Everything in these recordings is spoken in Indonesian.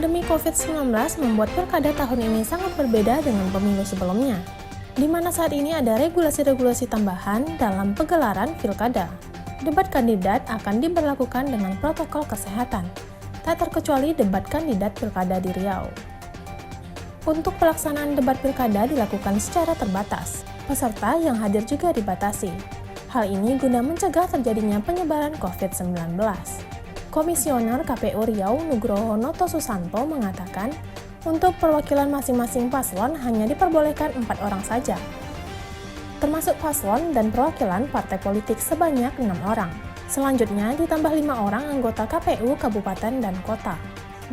Pandemi COVID-19 membuat pilkada tahun ini sangat berbeda dengan pemilu sebelumnya, di mana saat ini ada regulasi-regulasi tambahan dalam pegelaran pilkada. Debat kandidat akan diberlakukan dengan protokol kesehatan, tak terkecuali debat kandidat pilkada di Riau. Untuk pelaksanaan debat pilkada dilakukan secara terbatas, peserta yang hadir juga dibatasi. Hal ini guna mencegah terjadinya penyebaran COVID-19. Komisioner KPU Riau Nugroho Noto Susanto mengatakan, untuk perwakilan masing-masing paslon hanya diperbolehkan 4 orang saja, termasuk paslon dan perwakilan partai politik sebanyak 6 orang. Selanjutnya ditambah 5 orang anggota KPU Kabupaten dan Kota,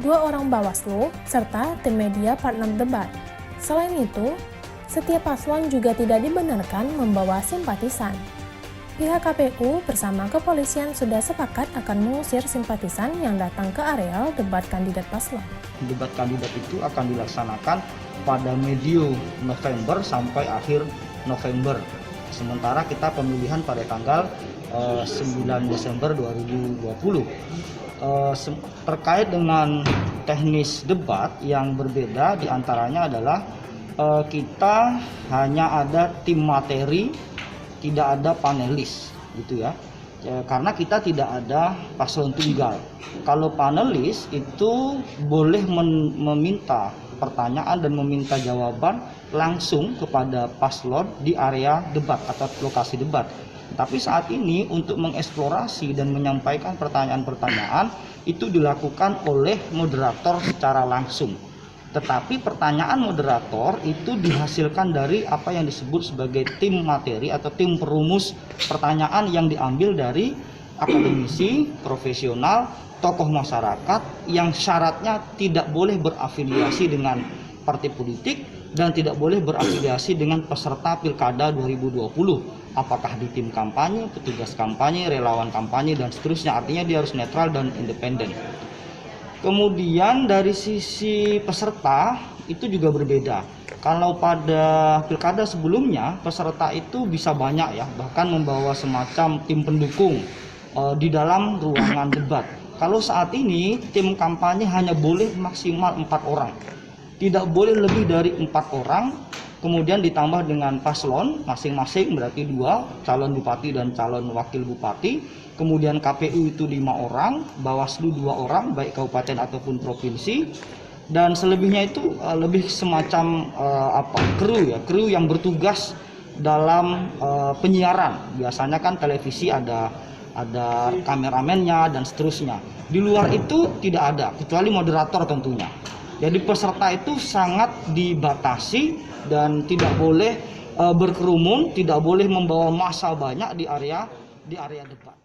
2 orang Bawaslu, serta tim media partner debat. Selain itu, setiap paslon juga tidak dibenarkan membawa simpatisan. Pihak KPU bersama kepolisian sudah sepakat akan mengusir simpatisan yang datang ke areal debat kandidat paslon. Debat kandidat itu akan dilaksanakan pada medio November sampai akhir November. Sementara kita pemilihan pada tanggal 9 Desember 2020. Terkait dengan teknis debat yang berbeda diantaranya adalah kita hanya ada tim materi, tidak ada panelis gitu ya. Karena kita tidak ada paslon tunggal. Kalau panelis itu boleh meminta pertanyaan dan meminta jawaban langsung kepada paslon di area debat atau lokasi debat. Tapi saat ini untuk mengeksplorasi dan menyampaikan pertanyaan-pertanyaan itu dilakukan oleh moderator secara langsung. Tetapi pertanyaan moderator itu dihasilkan dari apa yang disebut sebagai tim materi atau tim perumus pertanyaan yang diambil dari akademisi, profesional, tokoh masyarakat yang syaratnya tidak boleh berafiliasi dengan partai politik dan tidak boleh berafiliasi dengan peserta Pilkada 2020. Apakah di tim kampanye, petugas kampanye, relawan kampanye, dan seterusnya. Artinya dia harus netral dan independen. Kemudian dari sisi peserta itu juga berbeda. Kalau pada pilkada sebelumnya peserta itu bisa banyak ya, bahkan membawa semacam tim pendukung di dalam ruangan debat. Kalau saat ini tim kampanye hanya boleh maksimal 4 orang, tidak boleh lebih dari 4 orang. Kemudian ditambah dengan paslon masing-masing berarti 2, calon bupati dan calon wakil bupati. Kemudian KPU itu 5 orang, Bawaslu 2 orang, baik kabupaten ataupun provinsi. Dan selebihnya itu lebih semacam kru yang bertugas dalam penyiaran. Biasanya kan televisi ada kameramennya dan seterusnya. Di luar itu tidak ada, kecuali moderator tentunya. Jadi peserta itu sangat dibatasi dan tidak boleh berkerumun, tidak boleh membawa massa banyak di area debat.